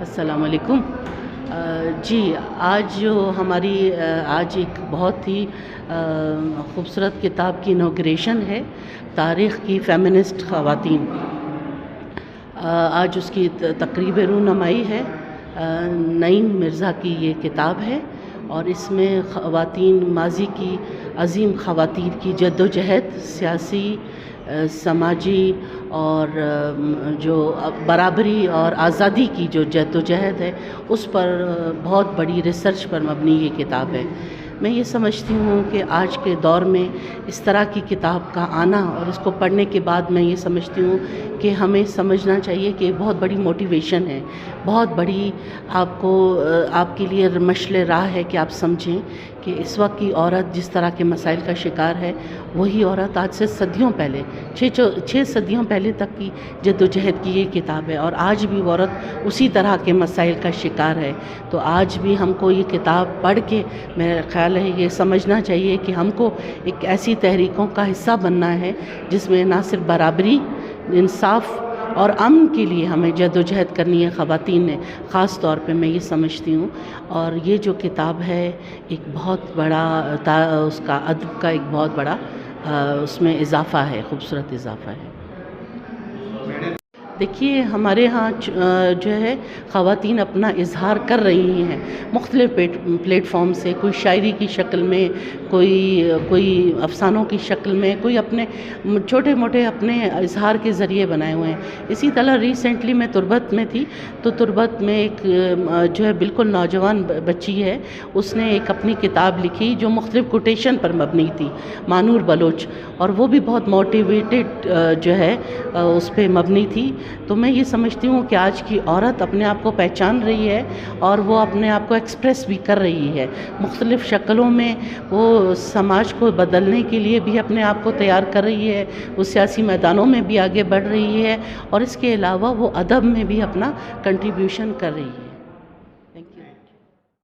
السلام علیکم۔ جی آج جو ہماری آج ایک بہت ہی خوبصورت کتاب کی انوگریشن ہے، تاریخ کی فیمنسٹ خواتین۔ آج اس کی تقریب رونمائی ہے۔ نعیم مرزا کی یہ کتاب ہے اور اس میں خواتین، ماضی کی عظیم خواتین کی جد و جہد، سیاسی، سماجی اور جو برابری اور آزادی کی جو جد و جہد ہے، اس پر بہت بڑی ریسرچ پر مبنی یہ کتاب ہے۔ میں یہ سمجھتی ہوں کہ آج کے دور میں اس طرح کی کتاب کا آنا اور اس کو پڑھنے کے بعد میں یہ سمجھتی ہوں کہ ہمیں سمجھنا چاہیے کہ بہت بڑی موٹیویشن ہے، بہت بڑی آپ کے لیے مشعل راہ ہے کہ آپ سمجھیں کہ اس وقت کی عورت جس طرح کے مسائل کا شکار ہے، وہی عورت آج سے صدیوں پہلے، 6 صدیوں پہلے تک کی جد و جہد کی یہ کتاب ہے، اور آج بھی وہ عورت اسی طرح کے مسائل کا شکار ہے۔ تو آج بھی ہم کو یہ کتاب پڑھ کے میرا خیال ہے یہ سمجھنا چاہیے کہ ہم کو ایک ایسی تحریکوں کا حصہ بننا ہے جس میں نہ صرف برابری، انصاف اور امن کے لیے ہمیں جد و جہد کرنی ہے خواتین نے، خاص طور پہ میں یہ سمجھتی ہوں۔ اور یہ جو کتاب ہے ایک بہت بڑا اس کا ادب کا ایک بہت بڑا اس میں اضافہ ہے، خوبصورت اضافہ ہے۔ دیکھیے ہمارے ہاں جو ہے خواتین اپنا اظہار کر رہی ہیں مختلف پلیٹ فارم سے، کوئی شاعری کی شکل میں، کوئی افسانوں کی شکل میں، کوئی اپنے چھوٹے موٹے اپنے اظہار کے ذریعے بنائے ہوئے ہیں۔ اسی طرح ریسنٹلی میں تربت میں تھی تو تربت میں ایک جو ہے بالکل نوجوان بچی ہے، اس نے ایک اپنی کتاب لکھی جو مختلف کوٹیشن پر مبنی تھی، مانور بلوچ، اور وہ بھی بہت موٹیویٹڈ جو ہے اس پہ مبنی تھی۔ تو میں یہ سمجھتی ہوں کہ آج کی عورت اپنے آپ کو پہچان رہی ہے اور وہ اپنے آپ کو ایکسپریس بھی کر رہی ہے مختلف شکلوں میں، وہ سماج کو بدلنے کے لیے بھی اپنے آپ کو تیار کر رہی ہے، وہ سیاسی میدانوں میں بھی آگے بڑھ رہی ہے، اور اس کے علاوہ وہ ادب میں بھی اپنا کنٹریبیوشن کر رہی ہے۔